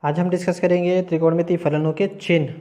आज हम डिस्कस करेंगे त्रिकोणमितीय फलनों के चिन्ह,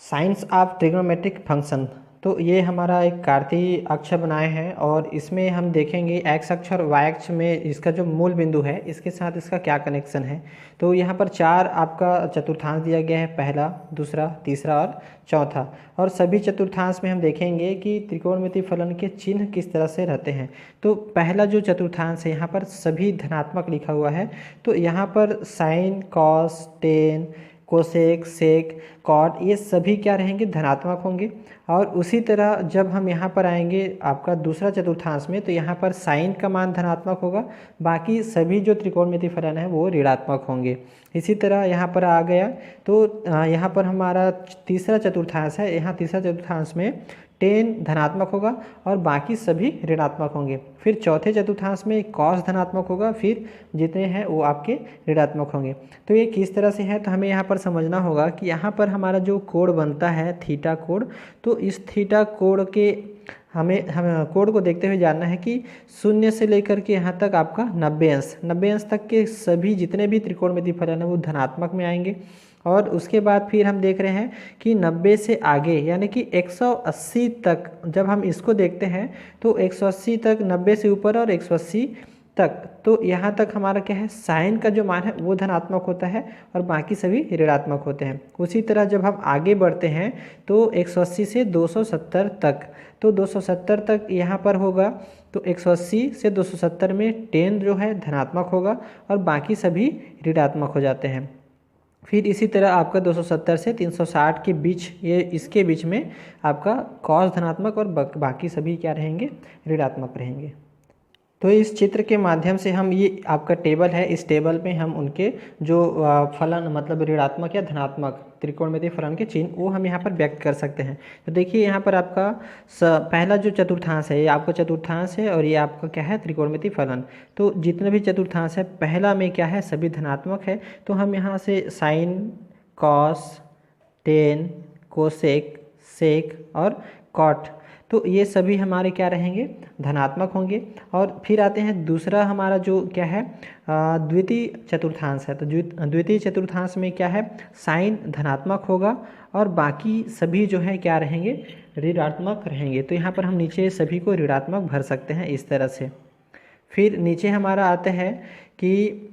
साइंस ऑफ ट्रिग्नोमेट्रिक फंक्शन। तो ये हमारा एक कार्तीय अक्ष बनाए हैं और इसमें हम देखेंगे एक्स अक्ष और वाई अक्ष में इसका जो मूल बिंदु है इसके साथ इसका क्या कनेक्शन है। तो यहाँ पर चार आपका चतुर्थांश दिया गया है, पहला, दूसरा, तीसरा और चौथा। और सभी चतुर्थांश में हम देखेंगे कि त्रिकोणमितीय फलन के चिन्ह किस तरह से रहते हैं। तो पहला जो चतुर्थांश है यहाँ पर सभी धनात्मक लिखा हुआ है। तो यहाँ पर साइन, कॉस, टेन, कोसेक, सेक, कॉट ये सभी क्या रहेंगे, धनात्मक होंगे। और उसी तरह जब हम यहाँ पर आएंगे आपका दूसरा चतुर्थांश में, तो यहाँ पर साइन का मान धनात्मक होगा, बाकी सभी जो त्रिकोणमितीय फलन है वो ऋणात्मक होंगे। इसी तरह यहाँ पर आ गया तो यहाँ पर हमारा तीसरा चतुर्थांश है, यहाँ तीसरा चतुर्थांश में टेन धनात्मक होगा और बाकी सभी ऋणात्मक होंगे। फिर चौथे चतुर्थांश में कॉस धनात्मक होगा, फिर जितने हैं वो आपके ऋणात्मक होंगे। तो ये किस तरह से है, तो हमें यहाँ पर समझना होगा कि यहाँ पर हमारा जो कोण बनता है थीटा कोण, तो इस थीटा कोण के हम कोण को देखते हुए जानना है कि 0 से लेकर के यहाँ तक आपका 90 अंश तक के सभी जितने भी त्रिकोणमितीय फलन है वो धनात्मक में आएंगे। और उसके बाद फिर हम देख रहे हैं कि 90 से आगे यानी कि 180 तक जब हम इसको देखते हैं तो 180 तक, 90 से ऊपर और 180 तक, तो यहाँ तक हमारा क्या है, साइन का जो मान है वो धनात्मक होता है और बाकी सभी ऋणात्मक होते हैं। उसी तरह जब हम आगे बढ़ते हैं तो 180 से 270 तक, तो 270 तक यहाँ पर होगा, तो 180 से 270 में 10 जो है धनात्मक होगा और बाकी सभी ऋणात्मक हो जाते हैं। फिर इसी तरह आपका 270 से 360 के बीच, ये इसके बीच में आपका कॉस धनात्मक और बाकी सभी क्या रहेंगे, ऋणात्मक रहेंगे। तो इस चित्र के माध्यम से हम, ये आपका टेबल है, इस टेबल में हम उनके जो फलन मतलब ऋणात्मक या धनात्मक त्रिकोणमितीय फलन के चिन्ह वो हम यहाँ पर व्यक्त कर सकते हैं। तो देखिए यहाँ पर आपका पहला जो चतुर्थांश है ये आपका चतुर्थांश है और ये आपका क्या है, त्रिकोणमितीय फलन। तो जितने भी चतुर्थांश है पहला में क्या है, सभी धनात्मक है। तो हम यहाँ से साइन, कॉस, टेन, कोसेक, सेक और कॉट, तो ये सभी हमारे क्या रहेंगे, धनात्मक होंगे। और फिर आते हैं दूसरा हमारा जो क्या है, द्वितीय चतुर्थांश है। तो द्वितीय चतुर्थांश में क्या है, साइन धनात्मक होगा और बाकी सभी जो है क्या रहेंगे, ऋणात्मक रहेंगे। तो यहाँ पर हम नीचे सभी को ऋणात्मक भर सकते हैं इस तरह से। फिर नीचे हमारा आता है कि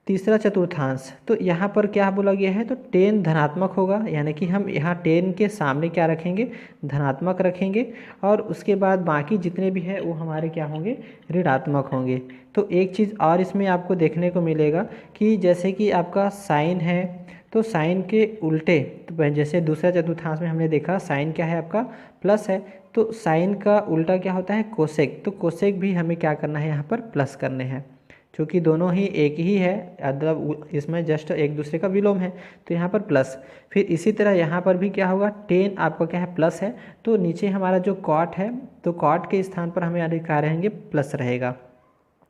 तीसरा चतुर्थांश, तो यहाँ पर क्या बोला गया है, तो 10 धनात्मक होगा, यानी कि हम यहाँ 10 के सामने क्या रखेंगे, धनात्मक रखेंगे और उसके बाद बाकी जितने भी है वो हमारे क्या होंगे, ऋणात्मक होंगे। तो एक चीज़ और इसमें आपको देखने को मिलेगा कि जैसे कि आपका साइन है, तो साइन के उल्टे, तो जैसे दूसरा चतुर्थांश में हमने देखा साइन क्या है आपका, प्लस है, तो साइन का उल्टा क्या होता है, कोसेक। तो कोसेक भी हमें क्या करना है, यहाँ पर प्लस करने हैं, क्योंकि दोनों ही एक ही है, मतलब इसमें जस्ट एक दूसरे का विलोम है, तो यहाँ पर प्लस। फिर इसी तरह यहाँ पर भी क्या होगा, 10 आपका क्या है, प्लस है, तो नीचे हमारा जो कॉट है, तो कॉट के स्थान पर हमें क्या रहेंगे, प्लस रहेगा,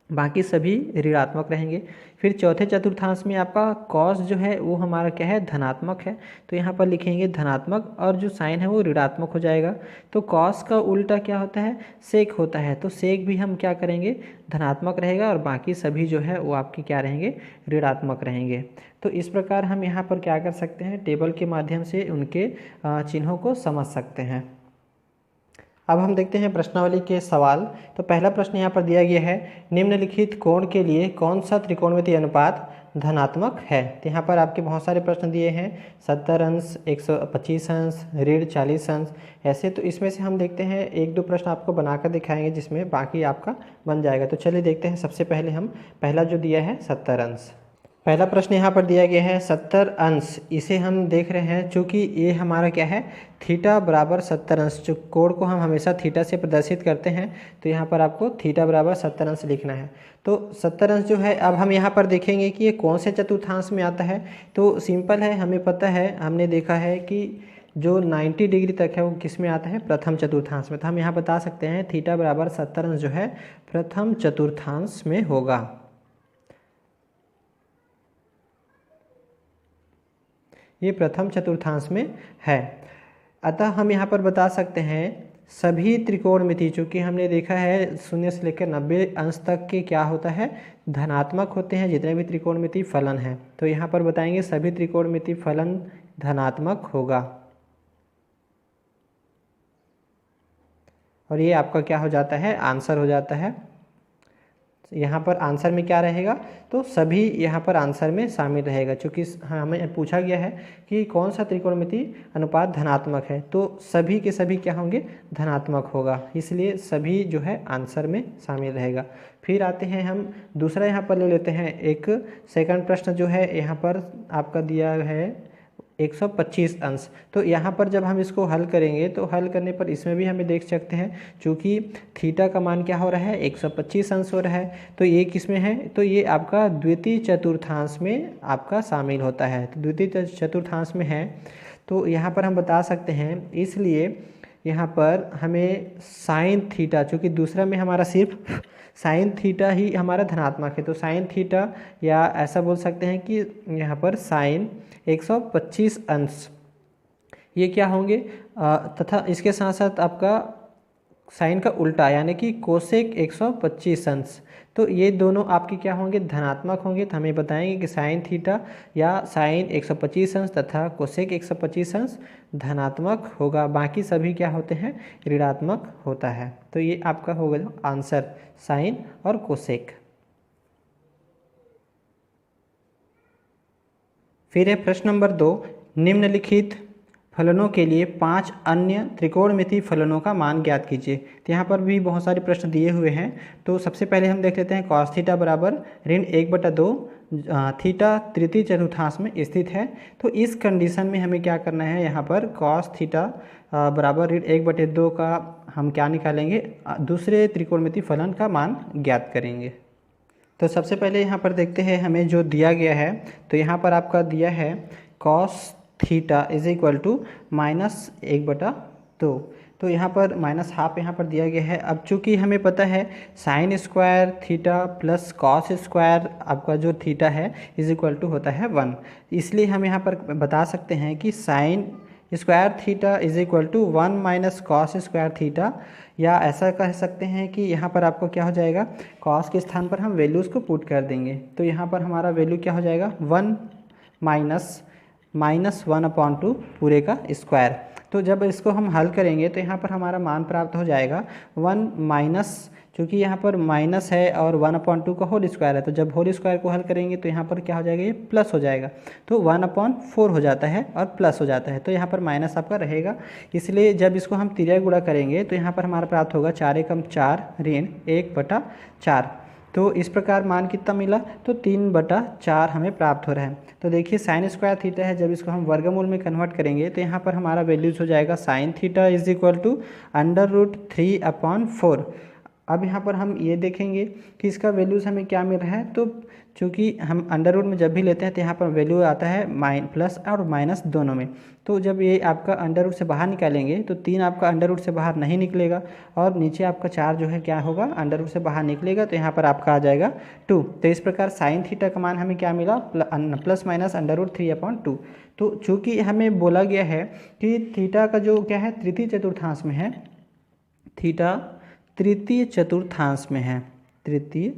बाकी सभी ऋणात्मक रहेंगे। फिर चौथे चतुर्थांश में आपका कॉस जो है वो हमारा क्या है, धनात्मक है, तो यहाँ पर लिखेंगे धनात्मक और जो साइन है वो ऋणात्मक हो जाएगा। तो कॉस का उल्टा क्या होता है, सेक होता है, तो सेक भी हम क्या करेंगे, धनात्मक रहेगा और बाकी सभी जो है वो आपके क्या रहेंगे, ऋणात्मक रहेंगे। तो इस प्रकार हम यहाँ पर क्या कर सकते हैं, टेबल के माध्यम से उनके चिन्हों को समझ सकते हैं। अब हम देखते हैं प्रश्नावली के सवाल। तो पहला प्रश्न यहाँ पर दिया गया है, निम्नलिखित कोण के लिए कौन सा त्रिकोणमितीय अनुपात धनात्मक है। तो यहाँ पर आपके बहुत सारे प्रश्न दिए हैं, 70 अंश, 125 अंश, ऋण 40 अंश, ऐसे। तो इसमें से हम देखते हैं एक दो प्रश्न आपको बनाकर दिखाएंगे जिसमें बाकी आपका बन जाएगा। तो चलिए देखते हैं, सबसे पहले हम पहला जो दिया है 70 अंश। पहला प्रश्न यहाँ पर दिया गया है 70 अंश, इसे हम देख रहे हैं चूँकि ये हमारा क्या है, थीटा बराबर 70 अंश, जो कोण को हम हमेशा थीटा से प्रदर्शित करते हैं, तो यहाँ पर आपको थीटा बराबर 70 अंश लिखना है। तो 70 अंश जो है, अब हम यहाँ पर देखेंगे कि ये कौन से चतुर्थांश में आता है। तो सिंपल है, हमें पता है, हमने देखा है कि जो 90 डिग्री तक है वो किस में आता है, प्रथम चतुर्थांश में। तो हम यहाँ बता सकते हैं थीटा बराबर 70 अंश जो है प्रथम चतुर्थांश में होगा। ये प्रथम चतुर्थांश में है। अतः हम यहाँ पर बता सकते हैं सभी त्रिकोणमिति, चूँकि हमने देखा है 0 से लेकर 90 अंश तक के क्या होता है, धनात्मक होते हैं जितने भी त्रिकोणमिति फलन हैं। तो यहाँ पर बताएंगे सभी त्रिकोणमिति फलन धनात्मक होगा, और ये आपका क्या हो जाता है, आंसर हो जाता है। यहाँ पर आंसर में क्या रहेगा, तो सभी यहाँ पर आंसर में शामिल रहेगा, क्योंकि हमें पूछा गया है कि कौन सा त्रिकोणमिति अनुपात धनात्मक है, तो सभी के सभी क्या होंगे, धनात्मक होगा, इसलिए सभी जो है आंसर में शामिल रहेगा। फिर आते हैं हम दूसरा यहाँ पर ले लेते हैं। एक सेकंड प्रश्न जो है यहाँ पर आपका दिया है 125 अंश। तो यहाँ पर जब हम इसको हल करेंगे तो हल करने पर इसमें भी हमें देख सकते हैं, चूँकि थीटा का मान क्या हो रहा है, 125 अंश हो रहा है। तो ये किस में है, तो ये आपका द्वितीय चतुर्थांश में आपका शामिल होता है। तो द्वितीय चतुर्थांश में है, तो यहाँ पर हम बता सकते हैं, इसलिए यहाँ पर हमें साइन थीटा, चूँकि दूसरा में हमारा सिर्फ साइन थीटा ही हमारा धनात्मक है, तो साइन थीटा, या ऐसा बोल सकते हैं कि यहाँ पर साइन 125 अंश ये क्या होंगे, तथा इसके साथ साथ आपका साइन का उल्टा यानी कि कोसेक 125 अंश, तो ये दोनों आपके क्या होंगे, धनात्मक होंगे। तो हमें बताएंगे कि साइन थीटा या साइन 125 अंश तथा कोसेक 125 अंश धनात्मक होगा, बाकी सभी क्या होते हैं, ऋणात्मक होता है। तो ये आपका होगा आंसर, साइन और कोसेक। फिर है प्रश्न नंबर 2, निम्नलिखित फलनों के लिए 5 अन्य त्रिकोणमिति फलनों का मान ज्ञात कीजिए। तो यहाँ पर भी बहुत सारे प्रश्न दिए हुए हैं। तो सबसे पहले हम देख लेते हैं कॉस थीटा बराबर ऋण 1/2, थीटा तृतीय चतुर्थांश में स्थित है। तो इस कंडीशन में हमें क्या करना है, यहाँ पर कॉस थीटा बराबर ऋण 1/2 का हम क्या निकालेंगे, दूसरे त्रिकोणमिति फलन का मान ज्ञात करेंगे। तो सबसे पहले यहाँ पर देखते हैं हमें जो दिया गया है। तो यहाँ पर आपका दिया है cos theta is equal to -1/2, तो यहाँ पर -½ यहाँ पर दिया गया है। अब चूँकि हमें पता है sign square theta plus cos square आपका जो थीटा है इज इक्वल टू होता है 1, इसलिए हम यहाँ पर बता सकते हैं कि sine square theta is equal to 1 - cos square theta, या ऐसा कह सकते हैं कि यहाँ पर आपको क्या हो जाएगा, कॉस के स्थान पर हम वैल्यूज़ को पुट कर देंगे। तो यहाँ पर हमारा वैल्यू क्या हो जाएगा, 1 - -1/2 पूरे का स्क्वायर। तो जब इसको हम हल करेंगे तो यहाँ पर हमारा मान प्राप्त हो जाएगा 1 चूँकि यहाँ पर माइनस है और 1/2 का होल स्क्वायर है, तो जब होल स्क्वायर को हल करेंगे तो यहाँ पर क्या हो जाएगा, ये प्लस हो जाएगा। तो 1/4 हो जाता है और प्लस हो जाता है, तो यहाँ पर माइनस आपका रहेगा। इसलिए जब इसको हम तिर्या गुणा करेंगे तो यहाँ पर हमारा प्राप्त होगा 4 एकम 4 ऋण 1/4। तो इस प्रकार मान कितना मिला, तो 3/4 हमें प्राप्त हो रहा है। तो देखिए साइन स्क्वायर थीटा है, जब इसको हम वर्गमूल में कन्वर्ट करेंगे तो यहाँ पर हमारा वैल्यूज हो जाएगा sine theta is equal to √3/4। अब यहाँ पर हम ये देखेंगे कि इसका वैल्यूज़ हमें क्या मिल रहा है। तो चूँकि हम अंडर रूट में जब भी लेते हैं तो यहाँ पर वैल्यू आता है प्लस और माइनस दोनों में। तो जब ये आपका अंडर रूट से बाहर निकालेंगे तो 3 आपका अंडर रूट से बाहर नहीं निकलेगा, और नीचे आपका 4 जो है क्या होगा, अंडर रूट से बाहर निकलेगा, तो यहाँ पर आपका आ जाएगा 2। तो इस प्रकार साइन थीटा का मान हमें क्या मिला, ±√3/2। तो चूँकि हमें बोला गया है कि थीटा का जो क्या है, तृतीय चतुर्थांश में है, थीटा तृतीय चतुर्थांश में है, तृतीय।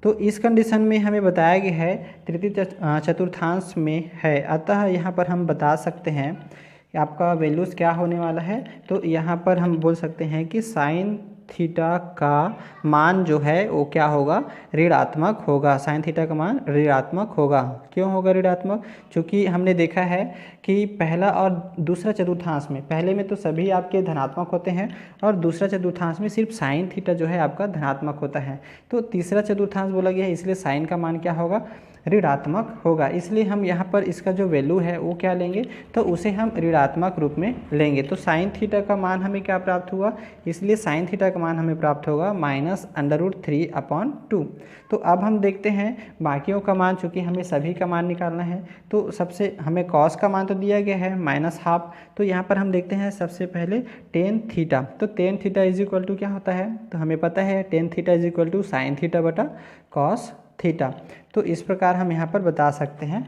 तो इस कंडीशन में हमें बताया गया है तृतीय चतुर्थांश में है, अतः यहाँ पर हम बता सकते हैं कि आपका वैल्यूज़ क्या होने वाला है। तो यहाँ पर हम बोल सकते हैं कि साइन थीटा का मान जो है वो क्या होगा, ऋणात्मक होगा। साइन थीटा का मान ऋणात्मक होगा। क्यों होगा ऋणात्मक, क्योंकि हमने देखा है कि पहला और दूसरा चतुर्थांश में, पहले में तो सभी आपके धनात्मक होते हैं और दूसरा चतुर्थांश में सिर्फ साइन थीटा जो है आपका धनात्मक होता है। तो तीसरा चतुर्थांश बोला गया है, इसलिए साइन का मान क्या होगा, ऋणात्मक होगा। इसलिए हम यहाँ पर इसका जो वैल्यू है वो क्या लेंगे, तो उसे हम ऋणात्मक रूप में लेंगे। तो साइन थीटा का मान हमें क्या प्राप्त हुआ, इसलिए साइन थीटा का मान हमें प्राप्त होगा -√3/2। तो अब हम देखते हैं बाकियों का मान, चूँकि हमें सभी का मान निकालना है। तो सबसे हमें कॉस का मान तो दिया गया है -½ तो यहाँ पर हम देखते हैं सबसे पहले टेन थीटा। तो tan theta is equal to क्या होता है, तो हमें पता है tan theta is equal to sine theta cos theta. तो इस प्रकार हम यहाँ पर बता सकते हैं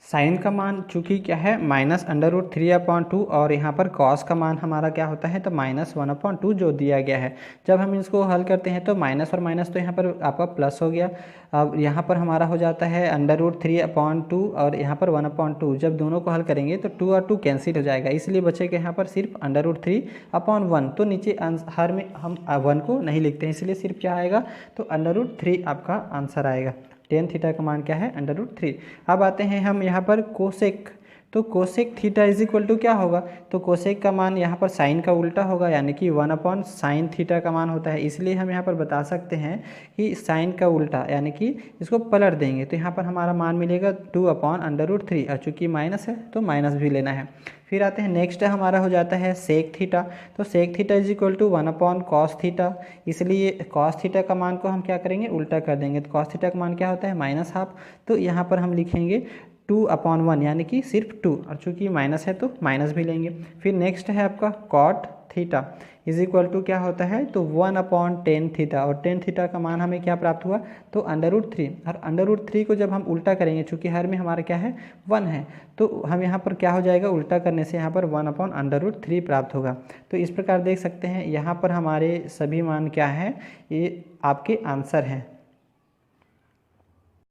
साइन का मान चूँकि क्या है -√3/2 और यहाँ पर कॉस का मान हमारा क्या होता है तो -1/2 जो दिया गया है। जब हम इसको हल करते हैं तो माइनस और माइनस तो यहाँ पर आपका प्लस हो गया। अब यहाँ पर हमारा हो जाता है √3/2 और यहाँ पर 1/2। जब दोनों को हल करेंगे तो 2 और 2 कैंसिल हो जाएगा, इसलिए बचेगा यहाँ पर सिर्फ √3/1। तो नीचे हर में हम 1 को नहीं लिखते हैं, इसलिए सिर्फ क्या आएगा तो √3 आपका आंसर आएगा। टेन थीटा का मान क्या है √3। अब आते हैं हम यहाँ पर कोसेक। तो cosec theta is equal to क्या होगा, तो कोसेक का मान यहाँ पर साइन का उल्टा होगा, यानी कि 1/sin थीटा का मान होता है। इसलिए हम यहाँ पर बता सकते हैं कि साइन का उल्टा यानी कि इसको पलट देंगे तो यहाँ पर हमारा मान मिलेगा 2/√3 और चूँकि माइनस है तो माइनस भी लेना है। फिर आते हैं नेक्स्ट हमारा हो जाता है सेक थीटा। तो sec theta is equal to 1/cos theta, इसलिए cos थीटा का मान को हम क्या करेंगे उल्टा कर देंगे। तो cos थीटा का मान क्या होता है -12। तो यहाँ पर हम लिखेंगे 2/1 यानी कि सिर्फ 2 और चूँकि माइनस है तो माइनस भी लेंगे। फिर नेक्स्ट है आपका cot theta is equal to क्या होता है तो 1/tan थीटा, और tan थीटा का मान हमें क्या प्राप्त हुआ तो √3। और √3 को जब हम उल्टा करेंगे, चूँकि हर में हमारा क्या है 1 है, तो हम यहाँ पर क्या हो जाएगा उल्टा करने से यहाँ पर 1/√3 प्राप्त होगा। तो इस प्रकार देख सकते हैं यहाँ पर हमारे सभी मान क्या है ये आपके आंसर हैं।